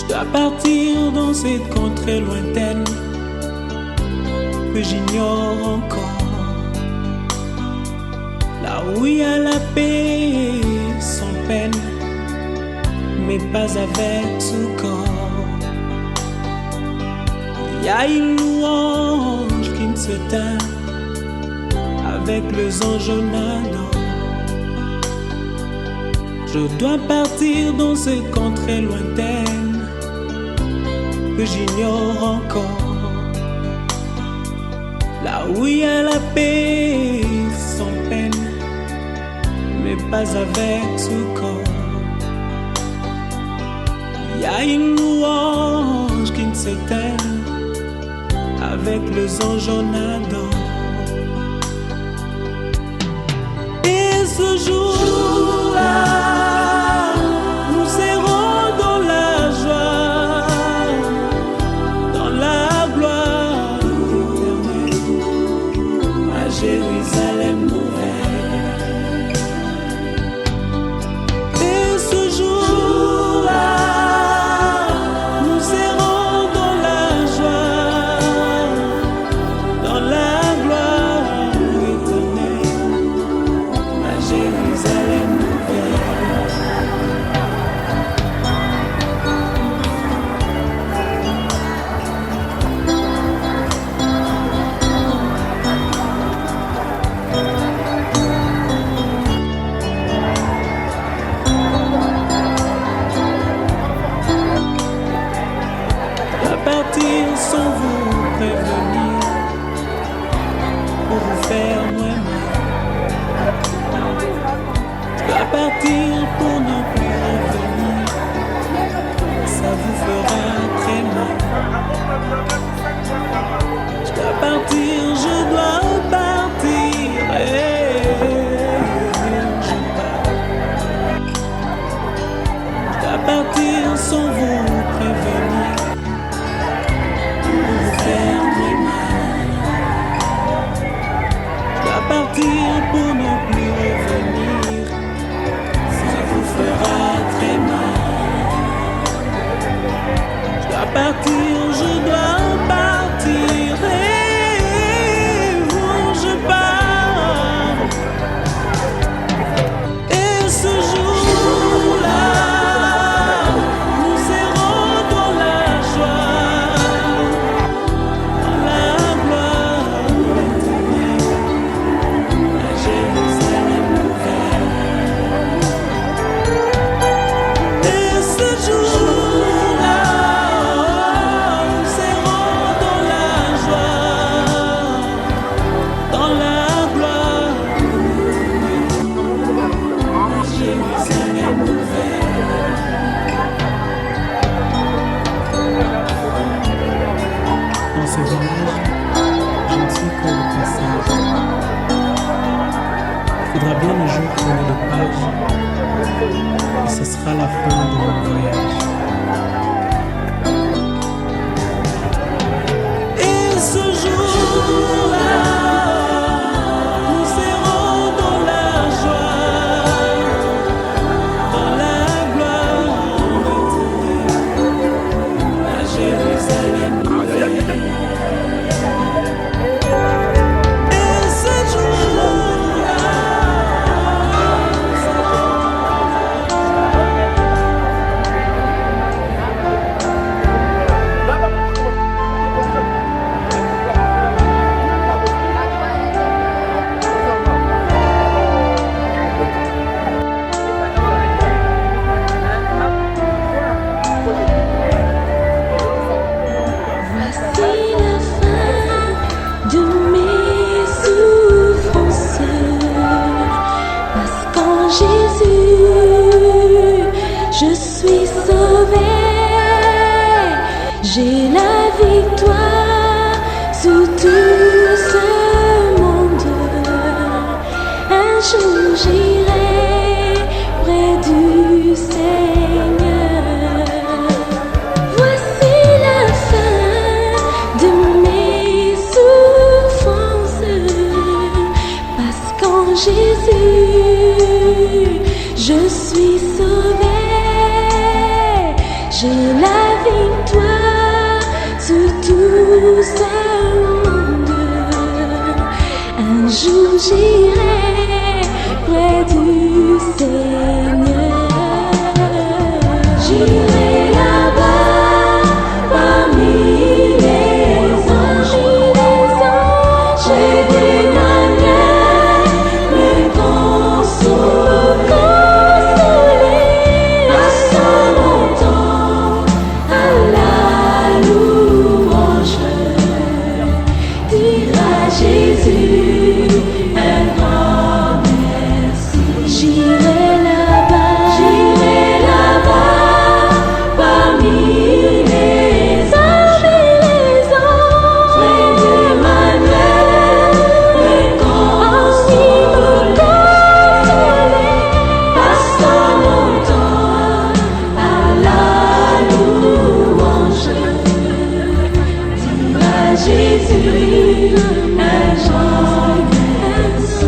dois partir dans cette contrée lointaine que j'ignore encore, là où il y a la paix sans peine, mais pas avec ce corps. Il y a une louange qui ne se teint avec les anges en ardent. Je dois partir dans cette contrée lointaine que j'ignore encore, là où il y a la paix sans peine, mais pas avec ce corps. Il y a une louange qui ne s'éteint avec les anges en ardent. Et ce jour-là, nous serons dans la joie, dans la gloire éternelle, à Jérusalem nouvelle. Et ce jour-là, nous serons dans la joie, dans la gloire éternelle, à Jérusalem nouvelle. À partir sans vous prévenir, pour vous faire moins mal. À partir pour ne plus revenir, ça vous fera très mal. Je dois partir, je dois partir, je pars. Je dois partir sans vous prévenir, pour vous faire très mal. Je dois partir pour ne plus revenir, ça vous fera très mal. Je dois partir, je dois partir, je pars. Et ce jour-là, nous serons dans la joie, dans la gloire éternelle, à Jérusalem nouvelle. Et ce jour-là, nous serons dans la joie, dans la gloire éternelle, à Jérusalem nouvelle. Dans ce village, je ne suis que le passage. Il faudra bien un jour tourner de page, et ce sera la fin de mon voyage. Et ce jour-là, nous serons dans la joie, dans la gloire éternelle, à Jérusalem nouvelle. Et ce jour-là, Voici la fin de mes souffrances, parce qu'en Jésus, je suis sauvée. J'ai la victoire sur tout ce monde. Un jour j'irai près du Seigneur. Voici la fin de mes souffrances, parce qu'en Jésus, je suis sauvée. J'ai la ce monde. Un jour j'irai près du Seigneur. J'irai là-bas parmi les anges, près d'Emmanuel, me consoler. Passant mon temps à la louange, dire à Jésus un grand merci. J'irai là-bas parmi les anges, près d'Emmanuel, me consoler. Passant mon temps à la louange, dire à Jésus un grand merci.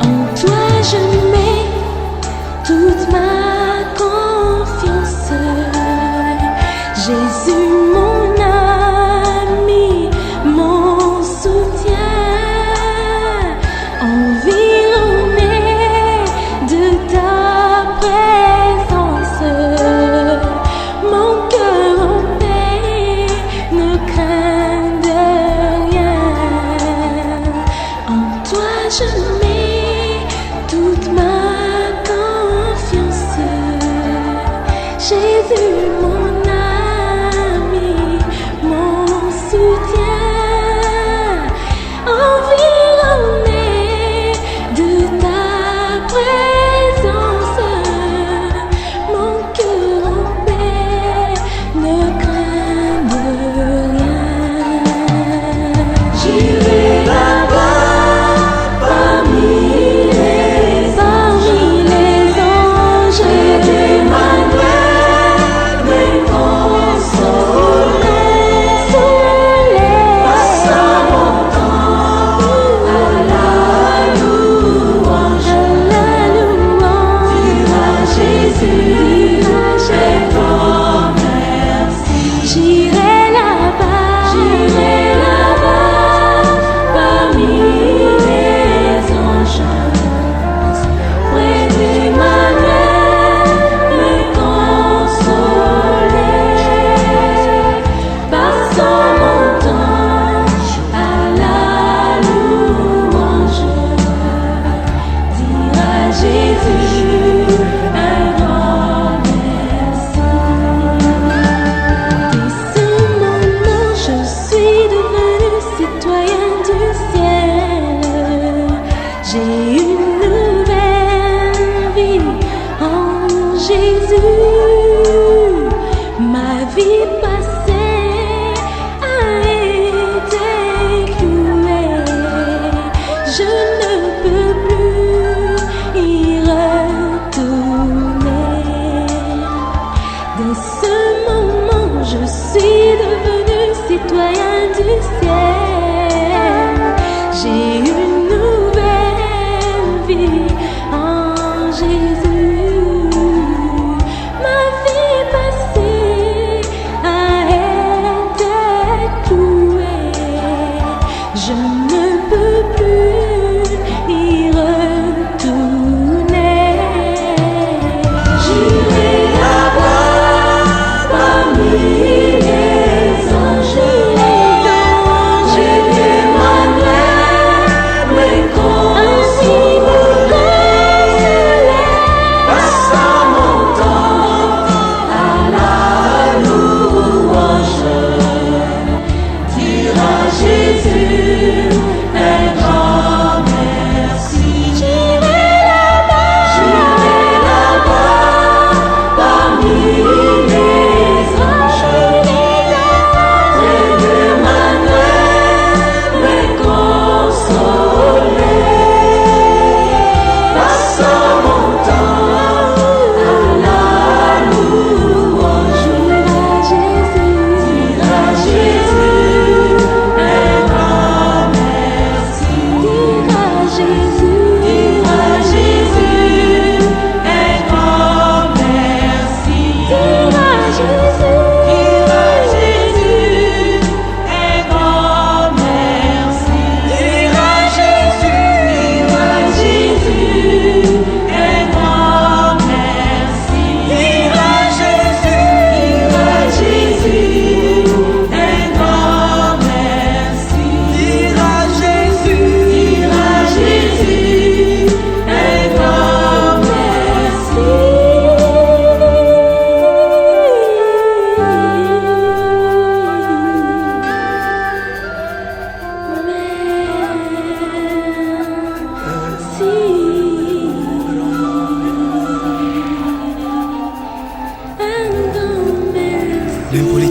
En toi je mets toute ma confiance, Jésus mon ami, mon soutien, environné de ta présence, mon cœur en paix ne craint de rien. En toi je mets toute ma confiance, Jésus mon ami, mon soutien, environné de ta présence, mon cœur en paix ne craint de rien. J'irai là-bas parmi les anges, d'Emmanuel, me consoler. Passant mon temps à la louange, dire à Jésus un grand merci. J'irai là-bas parmi les anges, près d'Emmanuel, me consoler. Passant mon temps à la louange, dire à Jésus un grand merci. Dès ce moment, je suis devenu citoyen du ciel. J'ai une nouvelle vie en Jésus. Ma vie passée a été clouée. Je ne peux plus y retourner. Dès ce moment, je suis devenu citoyen du ciel. J'ai une nouvelle vie en Jésus. Ma vie passée a été clouée. Je ne peux plus y retourner. J'irai là-bas parmi les anges,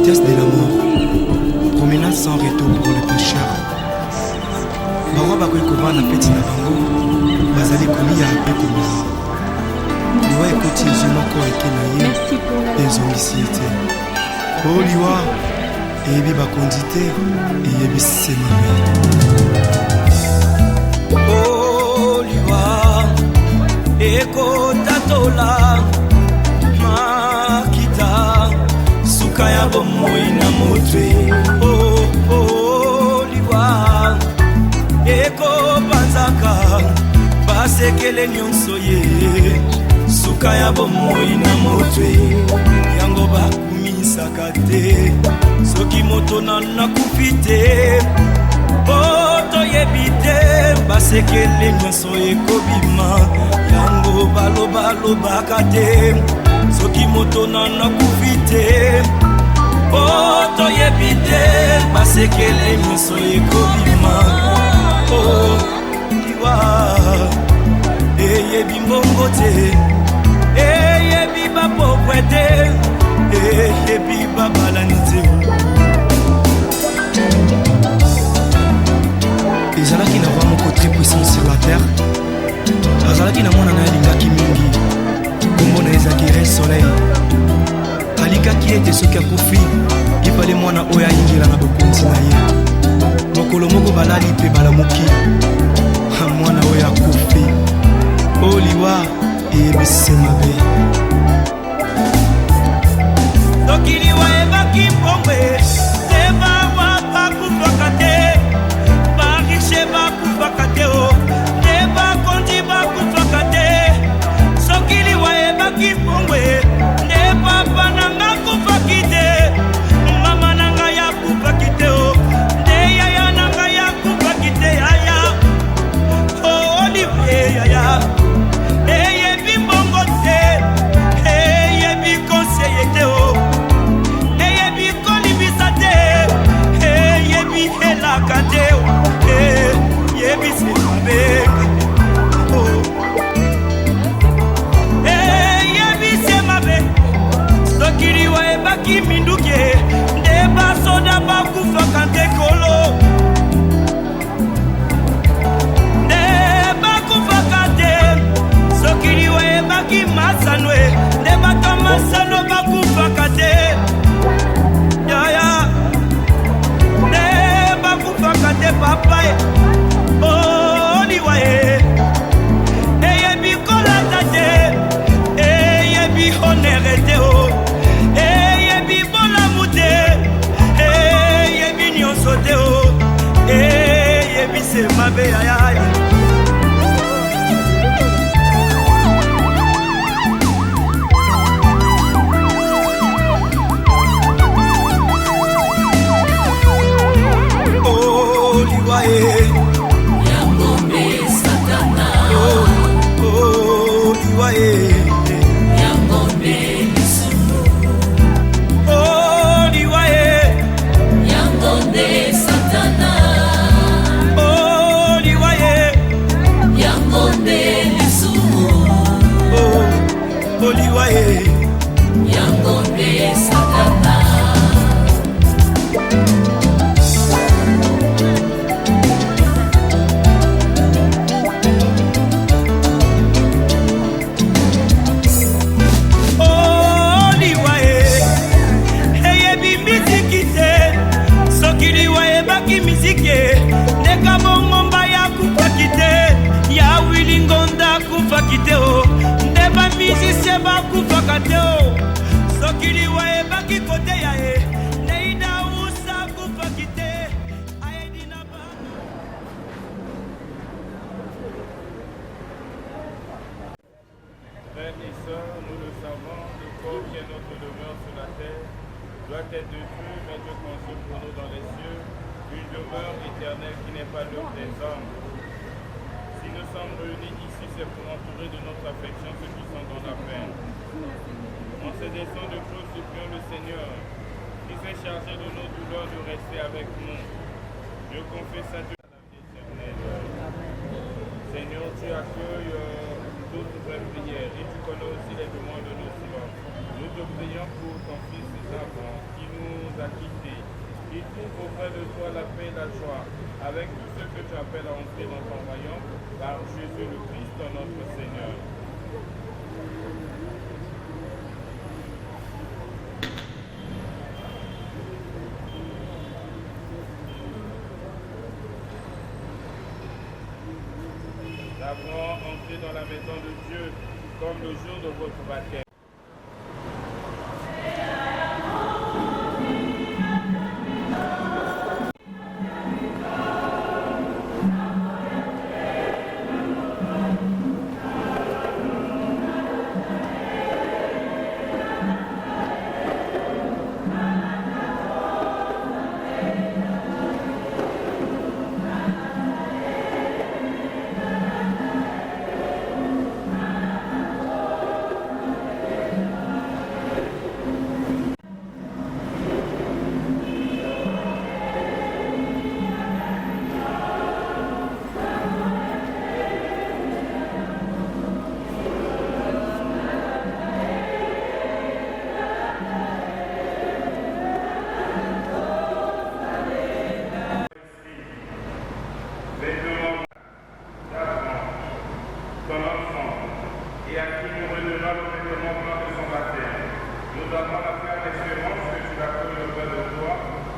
vitesse de la mort, promenade sans retour pour les pécheurs. Barwa bakoki kovanda peti na bango bazali kolia mpe komela liwa ekoti ezwi moko eke na ye ezongisi ye te o liwa eyebi bakondi te eyebi semame o liwa ekotatola makita suka ya bomoi na motwe o liwa ekopanzaka basekele nyonso ye suka ya bomoi na motwe yango bakumisaka te soki moto nakufi te po toyebi te basekele nyonso ekobima yango balobalobaka te soki moto nakufi te po toyebi te basekele nyonso ekobima oh liwa eyebi mbongo te eyebi bapokwe te eyebi babalani te ezalaki na roi moko très puissant sur la terre azalaki na mwana na ye alingaki mingi kombo na ezalaki re soleil alikaki ete soki akufi ifale mwana oyo ayingela na bokonzi na ye mokolo moko balali mpe balamuki mwana oyo akufi o liwa eyebisi mabe soki liwa ebaki mbongwe te bawa bakufaka te barishe bakufaka te o te bakonzi bakufaka te soki liwa ebaki mbongwe nde papa nanga akufaki te mama nanga yakufaki te o yaya eyebi mbongo te eyebi konseye te o eyebi kolibisa te eyebi elaka te eyebi semabe eyebi semabe soki liwa ebaki minduki nde basoda bakufaka te kolo ebaki masano nde bato masano bakufaka te yaya nde bakufaka te papa oliwa eyebi kolata te eyebi honere te o eyebi bolamu te eyebi nyonso te o eyebi semabe yayaya Yangombe Satana oh liwa Yangombe Lisumu oh liwa Yangombe Satana oh liwa Yangombe Lisumu oh liwa Yangombe Satana ndeka bongomba ya kufaki te ya wilingonda kufaki te o nde bamisisye bakufaka te o soki liwa ebaki kote ya ye neida usa kufaki te ayedina ba Frères et sœurs, nous le savons, le corps qui est notre demeure sur la terre doit être de Dieu, mais Dieu conçu pour nous dans les cieux une demeure éternelle qui n'est pas l'œuvre des hommes. Si nous sommes réunis ici, c'est pour entourer de notre affection ceux qui sont dans la peine. En ces instants de cause, supplions le Seigneur, qui s'est chargé de nos douleurs, de rester avec nous. Je confesse à Dieu la vie éternelle. Seigneur, tu accueilles toutes nos prières et tu connais aussi les demandes de nos silence. Nous te prions pour ton Fils Isaac qui nous a a quittés. Il trouve auprès de toi la paix et la joie, avec tout ce que tu appelles à entrer dans ton royaume, par Jésus le Christ, notre Seigneur. D'avoir entré dans la maison de Dieu comme le jour de votre baptême. Et à qui nous redonnons le vêtement blanc de son baptême. Nous avons la ferme espérance que tu vas prendre auprès de toi,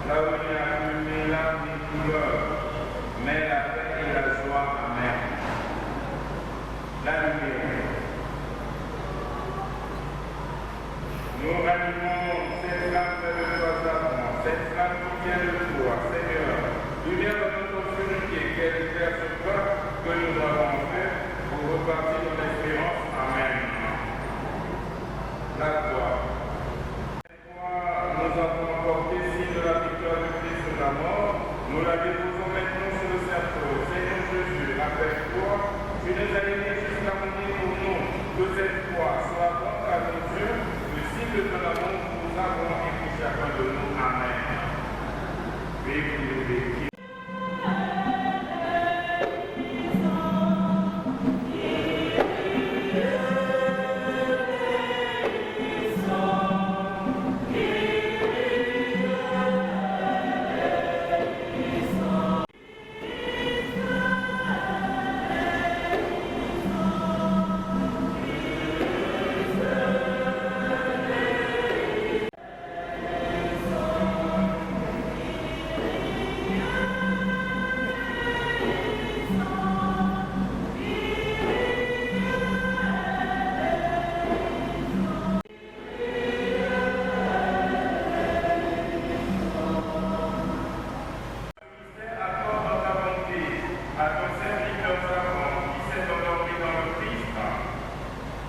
là où il y a ni larmes ni douleur, mais la paix et la joie. Amen. La lumière. Nous ranimons cette flamme de toi, Satan, cette flamme qui vient de toi, Seigneur. Lumière de notre obscurité, qu'elle éclaire ce pas que nous avons fait pour repartir dans l'espérance. Amen. La gloire. Nous avons emporté signe de la victoire de Christ sur la mort. Nous la déposons maintenant sur le cerceau. Seigneur Jésus, avec toi, tu nous as aidés jusqu'à mourir pour nous. Que cette foi soit bonne à nos yeux, le signe de l'amour que nous avons et pour chacun de nous. Amen. Vive.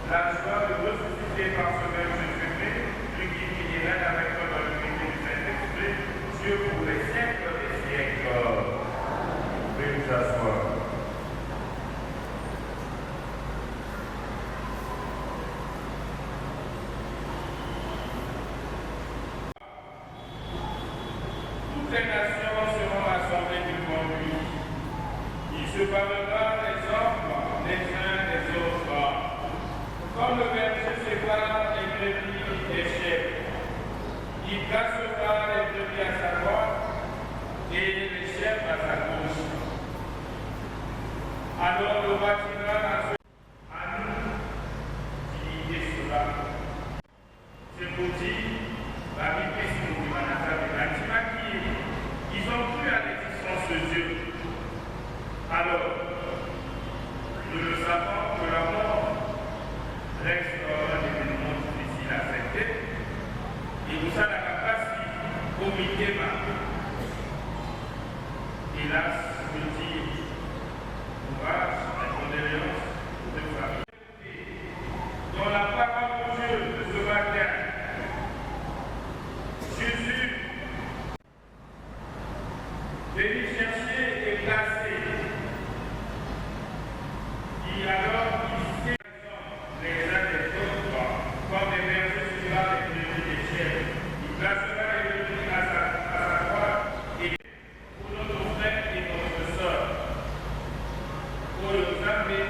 La joie de ressusciter par ce même Jésus-Christ, lui qui vit et règne avec toi dans l'unité du Saint-Esprit, Dieu pour les siècles des siècles. Veuillez vous asseoir. Toutes les nations seront rassemblées devant lui. Il se parlera des hommes, les uns des autres. Comme le berger sépare les brebis des chèvres, il placera les brebis à sa droite et les chèvres à sa gauche. Alors le roi dira à nous qui est cela. C'est pour dire, la vie est sur le manata de l'antima ils ont cru à l'existence de Dieu. Alors, nous le savons que la mort reste un événement difficile à accepter et vous avez la capacité comité hélas, je dis courage et condoléances de famille. Dans la parole de Dieu de ce matin, Jésus venu chercher et placer. Et alors, il sait les uns des autres, comme les bergers suivra les brebis des chèvres. Il placera les brebis à sa droite et pour notre frère et notre soeur, pour nos amis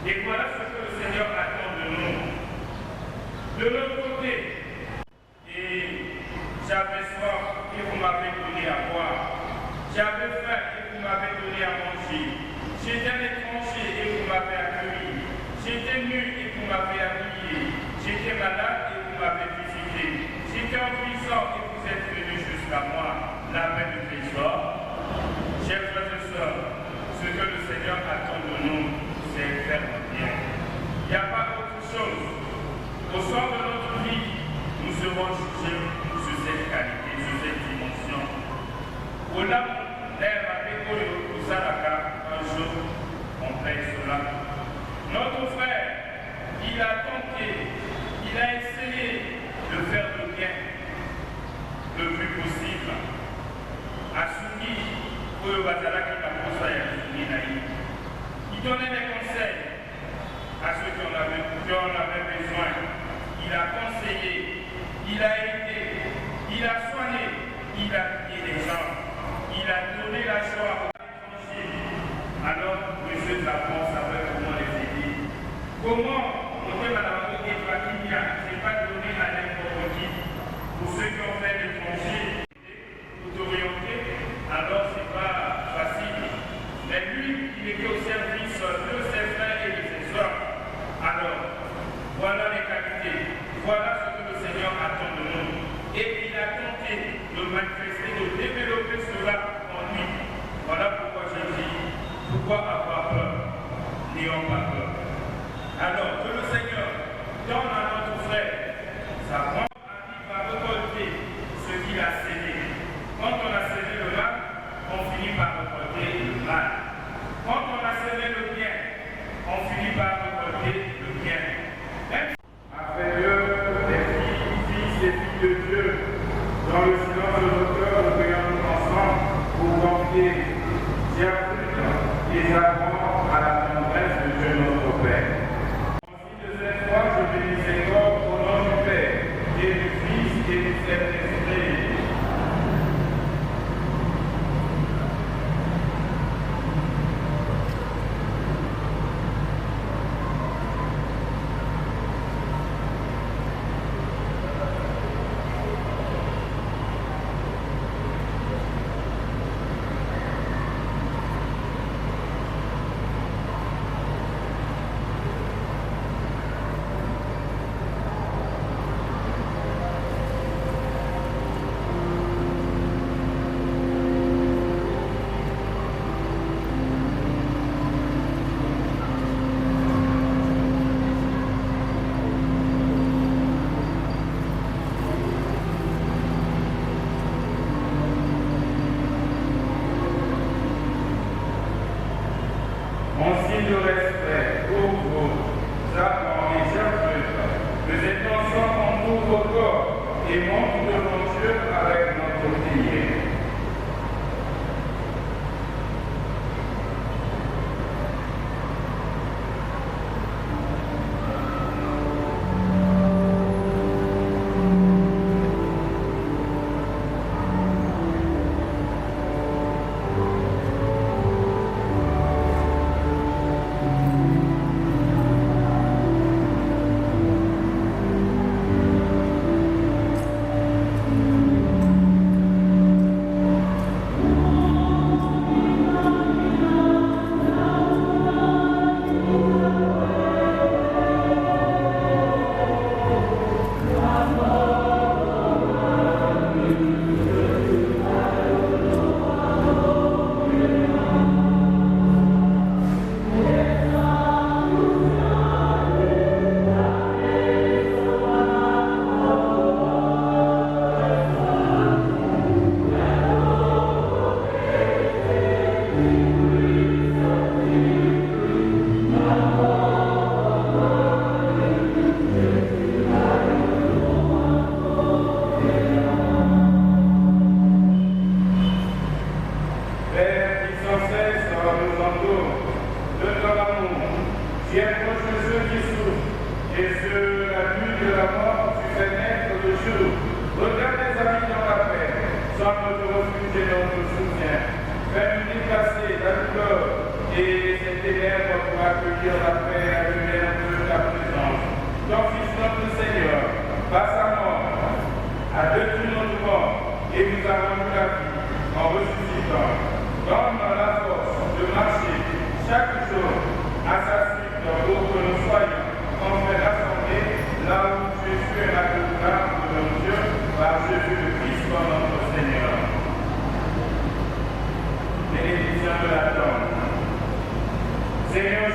Et voilà ce que le Seigneur attend de nous. De l'autre côté, et j'avais soif et vous m'avez donné à boire. J'avais faim et vous m'avez donné à manger. J'étais un étranger et vous m'avez accueilli. J'étais nu et vous m'avez habillé. J'étais malade et vous m'avez visité. J'étais en prison et vous êtes venus jusqu'à moi. La paix du trésor. Chers frères et sœurs, ce que le Seigneur attend de nous, c'est faire le bien. Il n'y a pas autre chose. Au soir de notre vie, nous serons jugés sur cette qualité, sur cette dimension. Un jour, on paye cela. Notre frère, il a tenté, il a essayé de faire le bien le plus possible. Asuki, il donnait des conseils à ceux qui en avaient besoin. Il a conseillé, il a aidé, il a soigné, il a guidé les gens, il a donné la joie aux étrangers. Alors, monsieur Zapon savait comment les aider. Comment on peut madame et Fatimia, c'est pas donné à n'importe qui. Pour ceux qui ont fait l'étranger, pour t'orienter, alors c'est pas facile. Mais lui, il était au service de ses frères et de ses soeurs. Alors, voilà les qualités, voilà ce que le Seigneur attend de nous. Et il a tenté de manifester, de développer cela en lui. Voilà pourquoi je dis, pourquoi avoir peur? N'ayons pas peur. Alors, que le Seigneur donne à notre frère sa grande vie va récolter ce qu'il a sémé. Quand on a sémé le mal, on finit par récolter le mal. Quand on a sémé le bien, on finit par récolter le bien. Faites-le des fils et filles de Dieu. Dans le silence de nos cœurs, nous prions ensemble pour confier les apprendre à la tendresse de Dieu notre Père. Ensuite de cette foi, je bénis ces corps au nom du Père, et du Fils et du Saint-Esprit. De respect pour vos apports et services, nous êtes ensemble en tout vos corps et montre devant Dieu avec notre prière. Fais-nous dépasser la douleur et ces ténèbres pour accueillir la paix.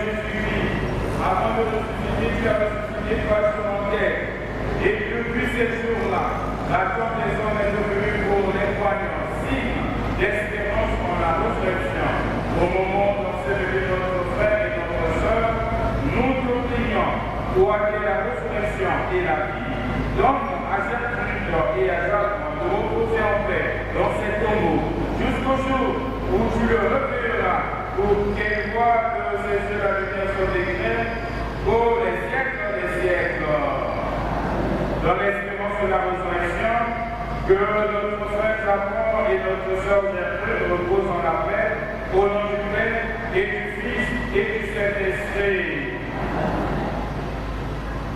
Jésus-Christ, avant de ressusciter, tu as ressuscité toi sur mon terre. Et depuis ces jours-là, la tombe des hommes est devenue pour les croyants signe d'espérance en la résurrection. Au moment où on s'est levé notre frère et notre soeur, nous te prions pour acquérir la résurrection et la vie. Donne à chaque Christ et à Jacques de reposer en paix dans cet tombeau jusqu'au jour où tu le recueilleras pour qu'elle voie de ses yeux la lumière sur les grèves pour les siècles des siècles. Dans l'espérance de la résurrection, que notre frère Japon et notre soeur Gertrude reposent en la paix au nom du Père et du Fils et du Saint-Esprit.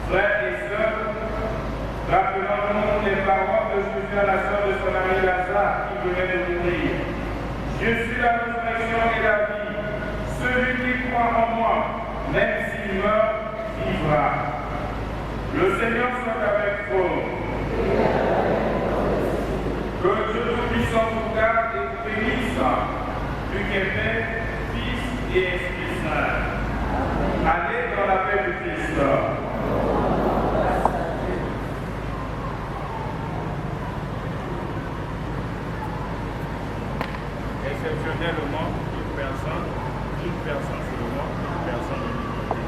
Frères et sœurs, rappelons-nous les paroles de Jésus à la sœur de son ami Lazare qui venait de mourir. Je suis la résurrection et la vie. Celui qui croit en moi, même s'il meurt, vivra. Le Seigneur soit avec vous. Que Dieu Tout-Puissant vous garde et vous bénisse, du Père, Fils et Esprit Saint. Allez dans la paix du Christ. Exceptionnellement, une personne seulement, une personne de l'unité.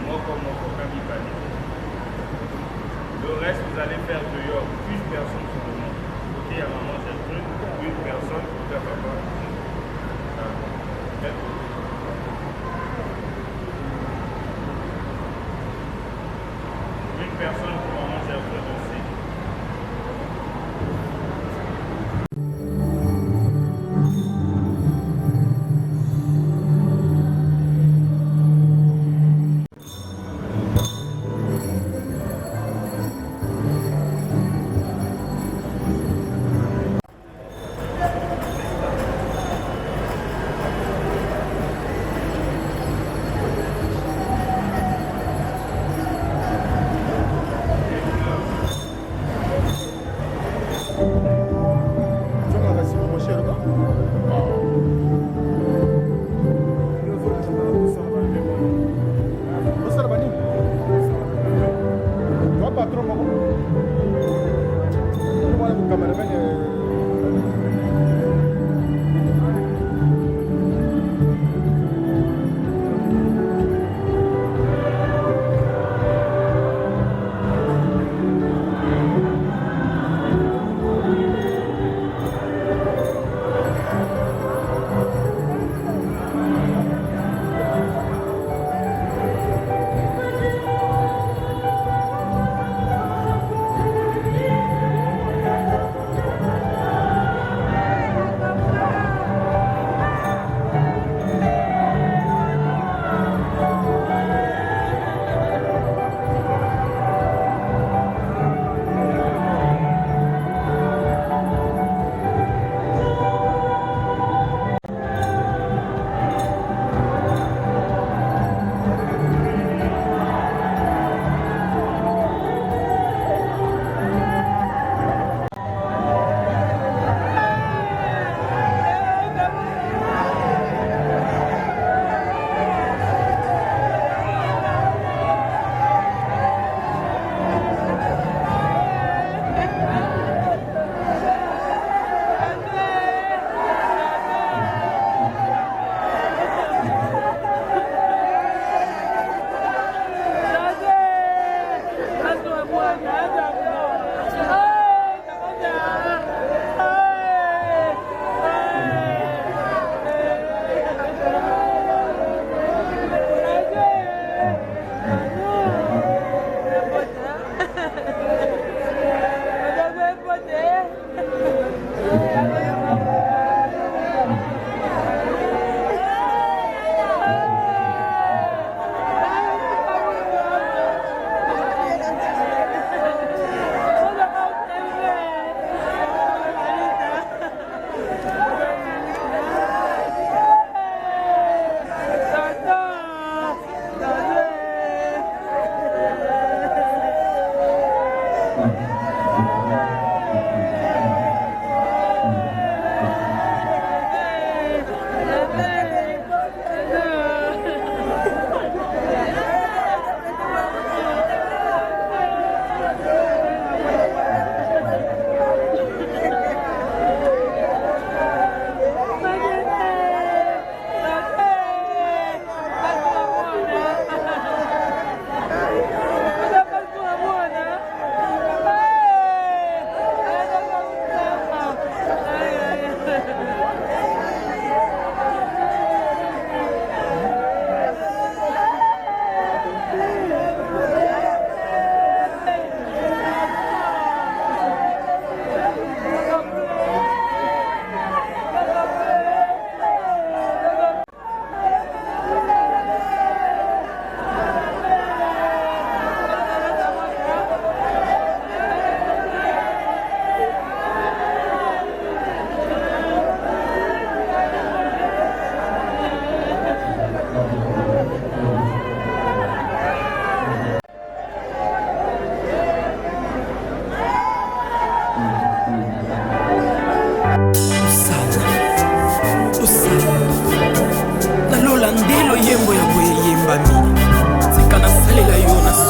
Moi comme mon copain Mibani. Le reste, vous allez faire dehors, une personne seulement. Ok, à maman, j'ai le truc, une personne, tout à papa.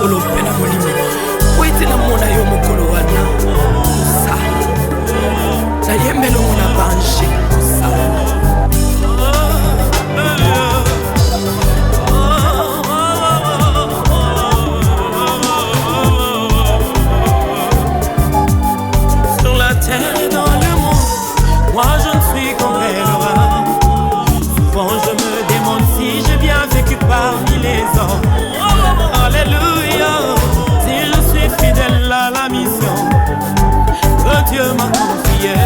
solo mpe na molimo po ete namona yo mokolo wana mosala nayembelongo na bange mosala. Sur la terre et dans le monde, moi je ne suis qu'un pèlerin. Souvent je me demande si j'ai bien vécu parmi les hommes. Alléluia, si je suis fidèle à la mission que Dieu m'a confiée,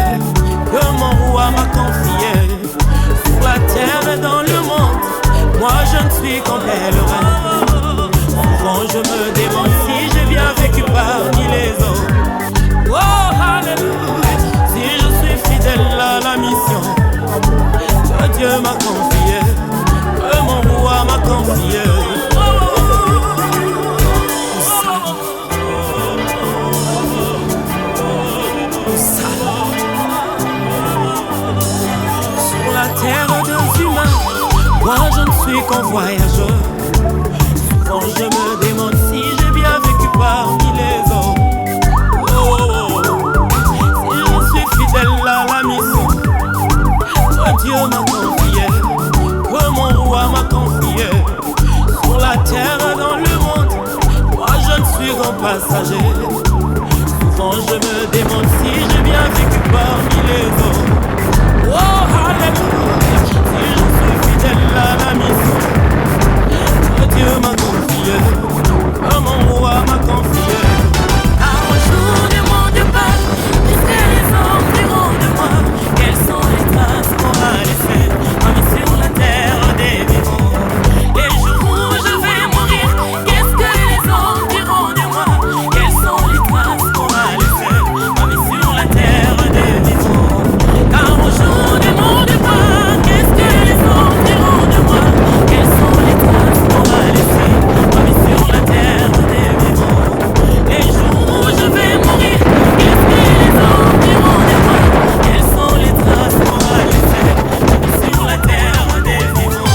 que mon roi m'a confiée. Sur la terre et dans le monde, moi je ne suis qu'un pèlerin. Souvent je me demande si j'ai bien vécu parmi les hommes. Oh, alléluia, si je suis fidèle à la mission que Dieu m'a confiée, que mon roi m'a confiée. Sur la terre des humains, moi je ne suis qu'un voyageur. Souvent je me demande si j'ai bien vécu parmi les hommes. Si je suis fidèle à la mission que Dieu m'a confiée, que mon roi m'a confiée. Sur la terre et dans le monde, moi je ne suis qu'un passager. Souvent je me demande si j'ai bien vécu parmi les hommes. Oh, alléluia, si je suis fidèle à la mission que Dieu m'a confiée, que mon roi m'a confiée. Un jour du monde passe, puisque les hommes diront de moi quelles sont les traces qu'on va laisser sur la terre des vivants. Les jours où je vais mourir, qu'est-ce que les hommes diront de moi? Quelles sont les traces qu'on va laisser sur la terre des vivants? Car au jour du monde passe, qu'est-ce que les hommes diront de moi? Quelles sont les traces qu'on va laisser sur la terre des vivants? Les jours où je vais mourir, qu'est-ce que les hommes diront de moi? Quelles sont les traces qu'on va laisser sur la terre des vivants?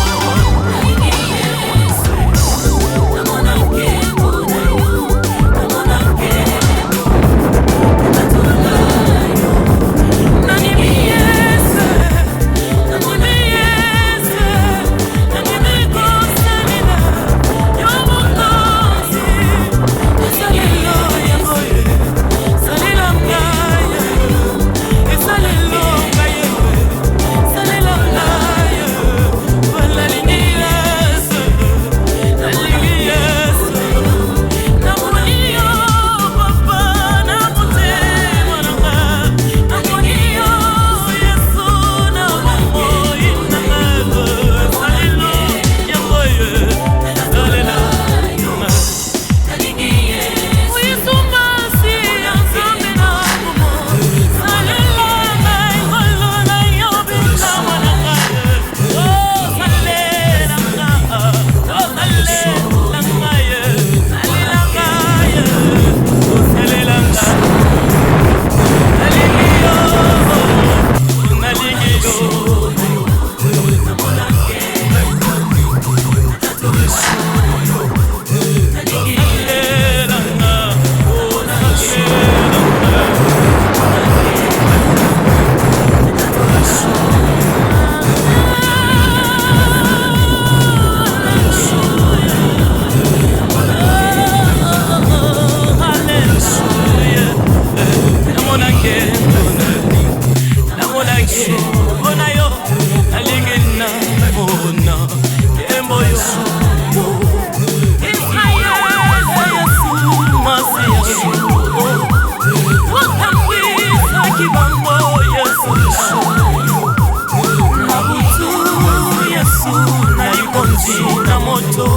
Na moto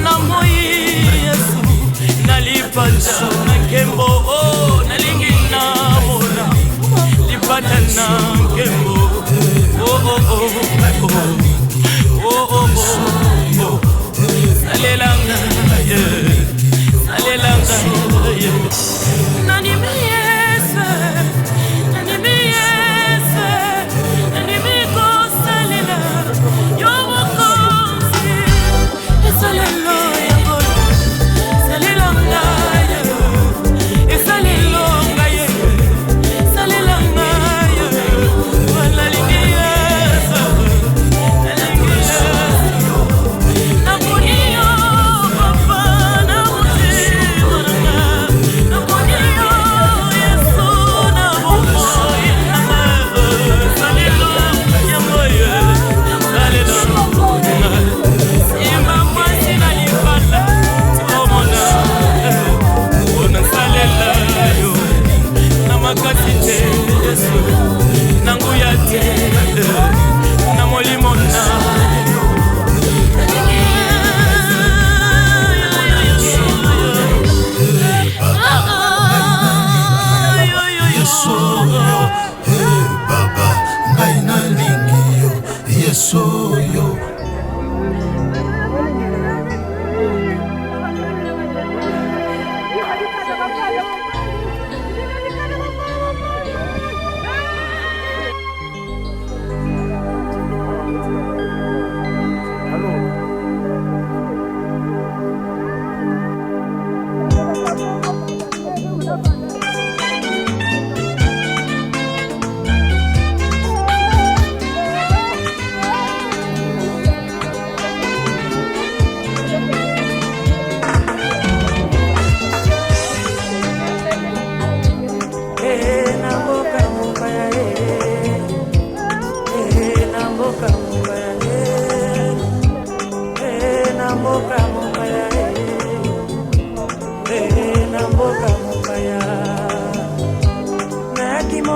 na moi Yesu nalipata na kembo oh nalingi na mona lipata na kembo oh oh oh oh oh oh salelanga salelanga nani Yesu nani Yesu nani ko salela yo Salelo,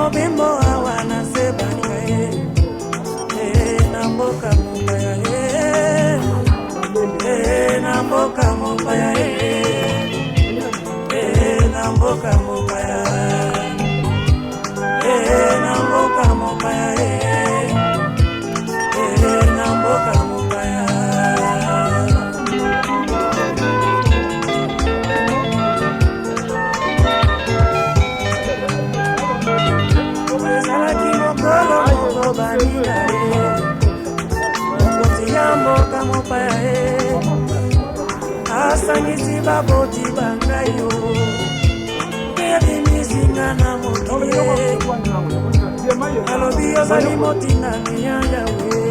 mobimbo awa na se baninga ye na mboka mopaya na mboka mopaya na mboka mopaya na mboka mopaya na mboka mopaya ezalaki mokolo moko baninga mokonzi ya mboka mopaya asangisi baboti bangai yo ebimisinga na mokili alobi ozali motina miya yawe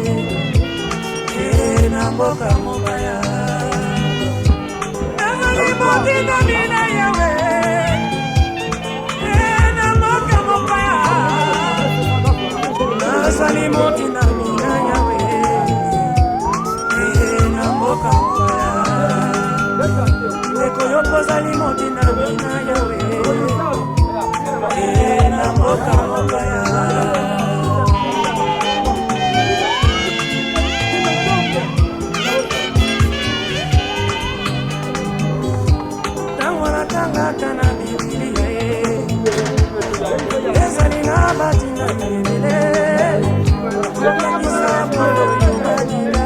na mboka mopaya azali motina mina yawe na mboka mopaya azali motina mina yawe na mboka mopaya ndeko yo kozali motina mina yawe na mboka mopaya ntango natangaka na bibilia ezali na batina ebele kokangisa polo yinadila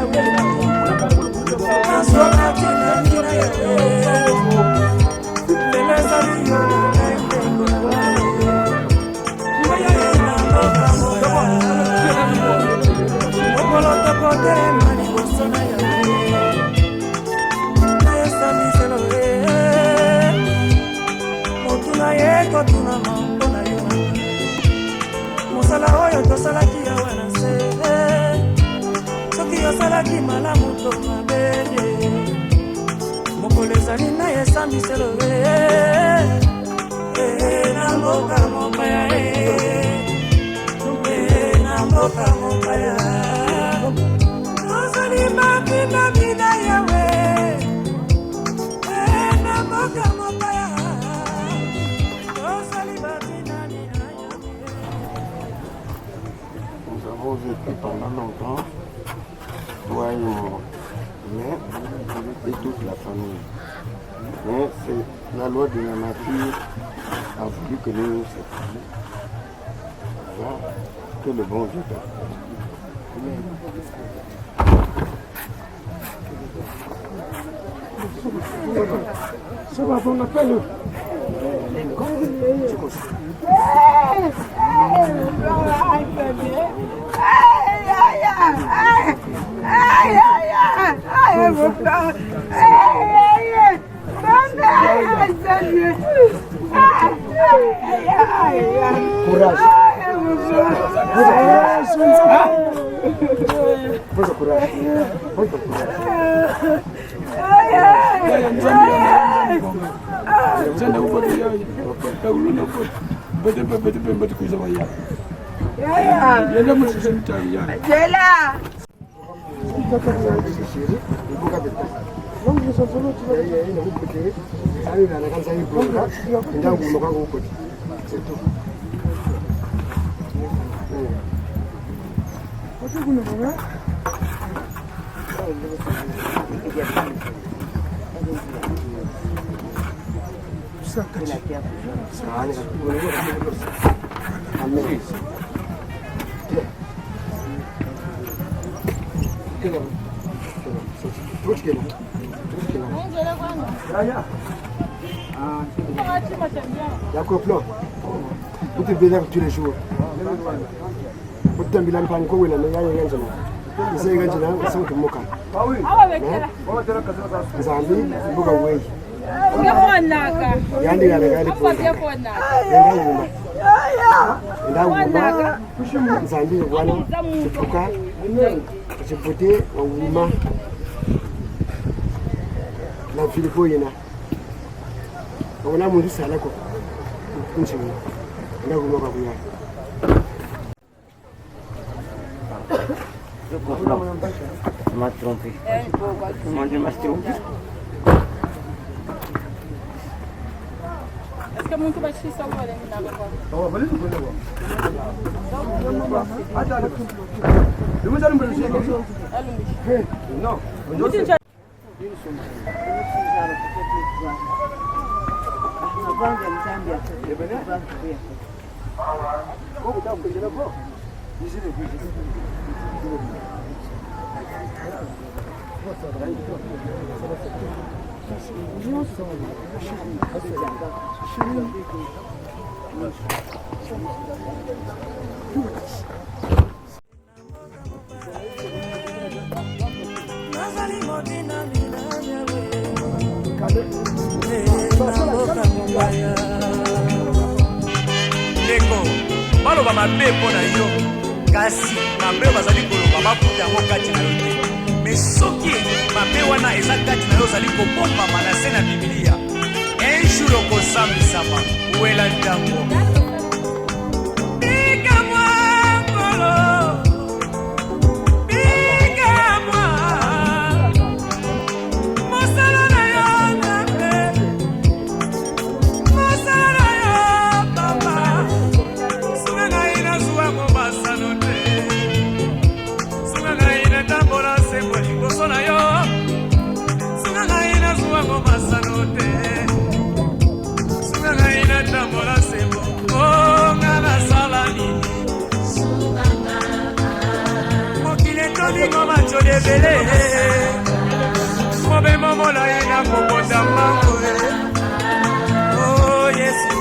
nasokatina mina yawe lemezali yo okolotokotema liboso na yawe nayesamiselo motuna ye kotunama mpona yo mosala oyo tosalaki yawe na se soki osalaki malamu to mabe mokolo ezali nayesamiselo na mboka mopaya na mboka mopaya ozali makinda mina yawe na mboka mopaya ozali makinda mina yawe. Nous avons vécu pendant longtemps, toi et moi, et toute la famille. Mais c'est la loi de la nature a voulu que nous nous séparions. Voilà, que le bon Dieu t'aide. Ça va, on appelle. Courage. Mucho courage. Mucho courage. Yakoplo, vous te bénir tous les jours. Vous te bénir par une cour, mais il y a un jour. Vous savez, il y a un jour, c'est un moka. Vous avez dit, vous avez dit. Yandi yanagali pona. Ndauma. Nzambi wana tupuka. Jipote wuma. Na Filipo yena. Ona mundu salako. Kunchimi. Ndaguma kwa kuya. Je comprends. Tu m'as trompé. Comment je m'as trompé? Est-ce que baloba mabe mpo na yo kasi mabe bazali koloba mafuta yango kati na yo te me soki mabe wana eza kati na yo ozali kobombama na se na bibilia un jour okosambisama wela ntango mobemo molai na kokota mango oh yesu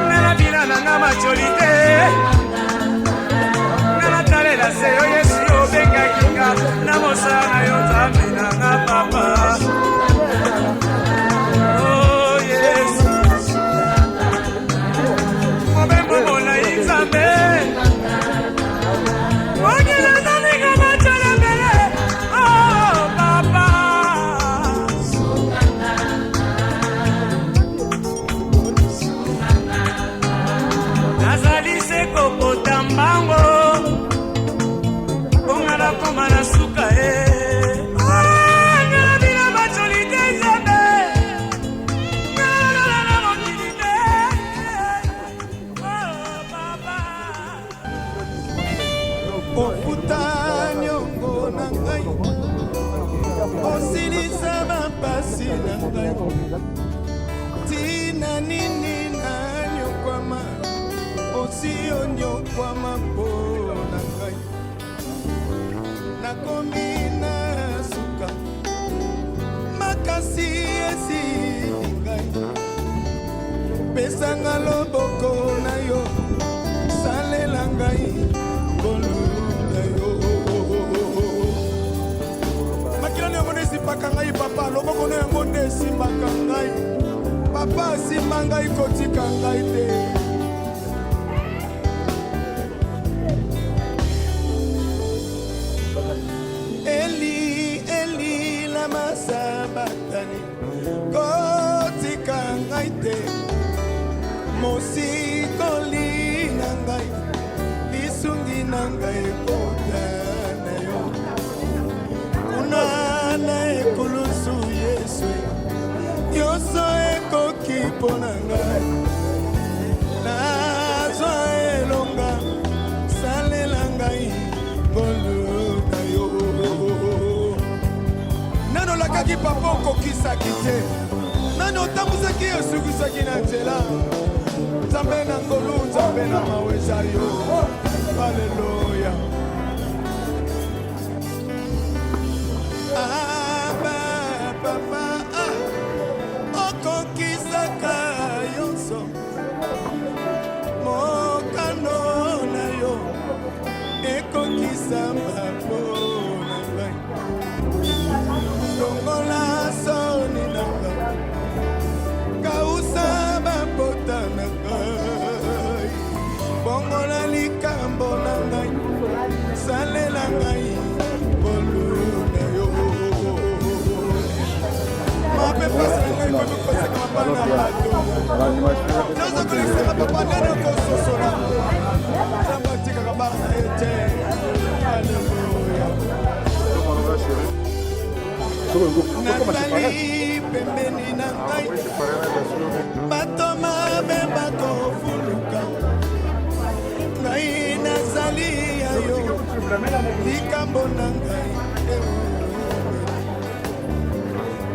ngana bina nanga macholi te ngana talela se yo yesu obengaki nga na mosala na yo nzambe nanga papa oh yesu mobemo molai nzambe tina nini na nyokwama osio nyokwama mpona ngai nakomi na suka makasi esili ngai pesanga loboko na yo salela ngai ngolu na yo makilani yango nesipaka ngai papa loboko na yango nesimbaka ngai papa asimba ngai kotika ngai te eli eli lama sabatani kotika ngai te mosikoli na ngai lisungi na ngai kota na yo kuna na ekulusu yesu yoso ekoki mpo na ngai nazwa elonga salela ngai ngolu na yo nano lakaki papa okokisaki te nano otambusaki osukisaki na nzela nzambe na ngolu nzambe na maweza yo aleluya papa okokisaka yonso mokano na yo ekokisama mpo na ngai longola soni na ngai kausa bapota na ngai bongola likambo na ngai salela ngai ngolu na yo mape pasa ngai komikoseka mapana bato nozokolekisaka papa nene kososola nzambe atikaka bana ye te aleluya nazali pembeni na ngai bato mabe bakofuluka ngai nazali ya yo likambo na ngai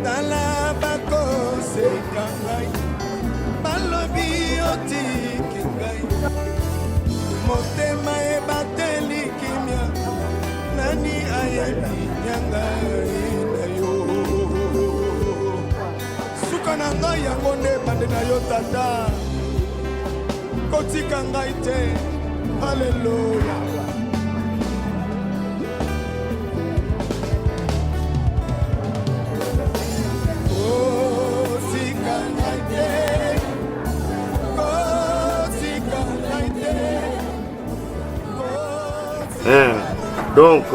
tala bakoseka ngai balobi otiki ngai motema ebateli kimia nani ayebi nyanga na yo suka na ngai yango nde bande na yo tata kotika ngai te haleluya Donc,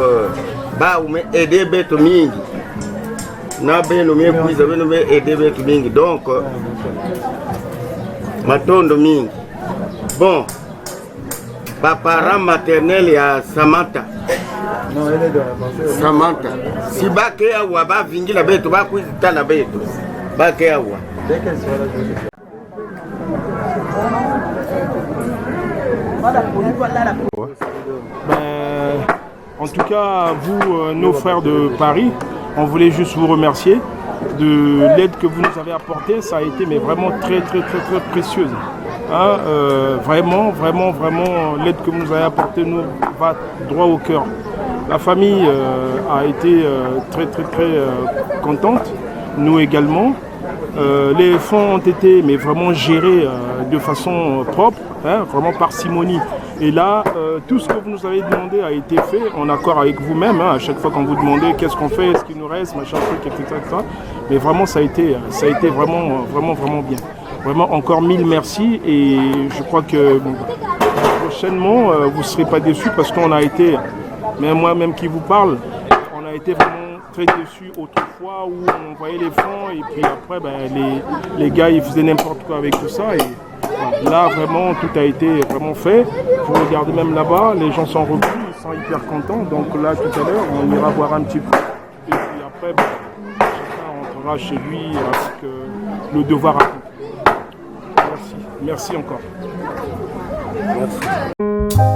bah, vous m'aidez bête mingi. Na ben nommé puis vous avez aidé bête mingi. Donc, matondo mingi. Bon, papa maternel et à Samantha. Non, elle est de la pensée. Samantha. Si baké awa ba vingi la bête, ba kuizita la bête. Baké awa. Dès qu'elle sera là, je vais faire. En tout cas, vous, nos frères de Paris, on voulait juste vous remercier de l'aide que vous nous avez apportée. Ça a été mais vraiment très précieuse. Hein, vraiment, l'aide que vous nous avez apportée nous va droit au cœur. La famille a été très contente, nous également. Les fonds ont été mais vraiment gérés de façon propre, hein, vraiment parcimonie. Et là, tout ce que vous nous avez demandé a été fait en accord avec vous-même. Hein, à chaque fois qu'on vous demandait qu'est-ce qu'on fait, est-ce qu'il nous reste, machin truc, etc. Mais vraiment, ça a été vraiment bien. Vraiment encore 1000 merci et je crois que prochainement, vous ne serez pas déçus parce qu'on a été, même moi-même qui vous parle, on a été vraiment très déçus autrefois où on voyait les fonds et puis après les gars ils faisaient n'importe quoi avec tout ça et voilà. Là vraiment tout a été vraiment fait. Vous regardez même là-bas, les gens sont revenus, ils sont hyper contents. Donc là tout à l'heure on ira boire un petit peu et puis après chacun rentrera chez lui avec le devoir accompli. Merci encore. Merci.